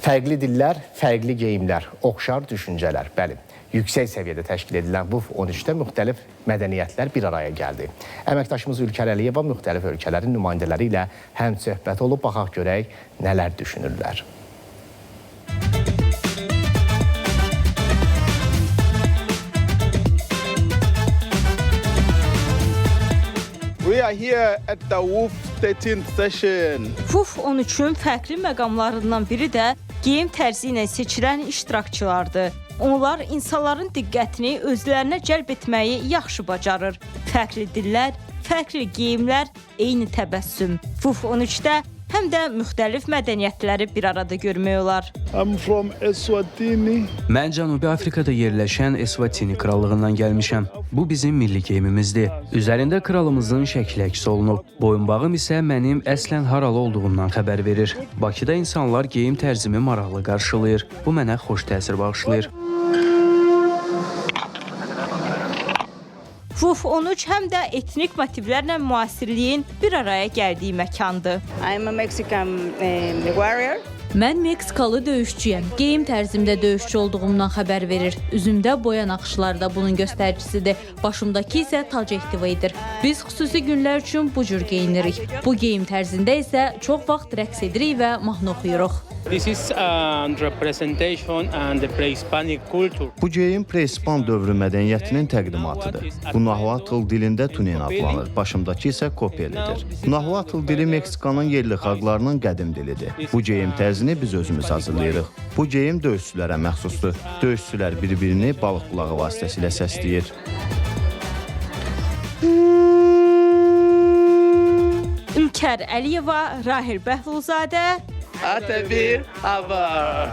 Fərqli dillər, fərqli geyimlər, oxşar düşüncələr, bəli. Yüksək səviyyədə təşkil edilən bu 13-də müxtəlif mədəniyyətlər bir araya gəldi. Əməkdaşımız Ülkər Əliyeva müxtəlif ölkələrin nümayəndələri ilə həm söhbət olub, baxaq görək nələr düşünürlər. We are here at the WOOF 13th session. WOOF 13-ün fərqli məqamlarından biri də geyim tərzi ilə seçilən iştirakçılardır. Onlar insanların diqqətini özlərinə cəlb etməyi yaxşı bacarır. Fərqli dillər, fərqli geyimlər, eyni təbəssüm. WOOF 13-də həm də müxtəlif mədəniyyətləri bir arada görmək olar. I'm from Eswatini. Mən Cənubi Afrikada yerləşən Eswatini krallığından gəlmişəm. Bu bizim milli geyimimizdir. Üzərində kralımızın şəkli əks olunub. Boyunbağım isə mənim əslən haralı olduğumdan xəbər verir. Bakıda insanlar geyim tərzimi maraqlı qarşılayır. Bu mənə xoş təsir bağışlayır. WOOF 13 həm də etnik motivlərlə müasirliyin bir araya gəldiyi məkandır. I'm a Mexican warrior. Mən Meksikalı döyüşçüyəm. Geyim tərzimdə döyüşçü olduğumdan xəbər verir. Üzümdə boya naxışları da bunun göstəricisidir. Başımdakı isə tac ehtivaidir. Biz xüsusi günlər üçün bu cür geyinirik. Bu geyim tərzində isə çox vaxt rəqs edirik və mahnı oxuyuruq. This is a representation and the pre-Hispanic culture. Bu geyim pre-İspan dövrü mədəniyyətinin təqdimatıdır. Bu Nahuatl dilində tunin adlanır, başımdakı isə kopelidir. Nahuatl dili Meksikanın yerli xalqlarının qədim dilidir. Bu geyim tərzini biz özümüz hazırlayırıq. Bu geyim döyüşçülərə məxsusdur. Döyüşçülər bir-birini balıq qulağı vasitəsilə səsləyir. Ülkər Əliyeva, Rahil Bəhlulzadə, Atəbir hava.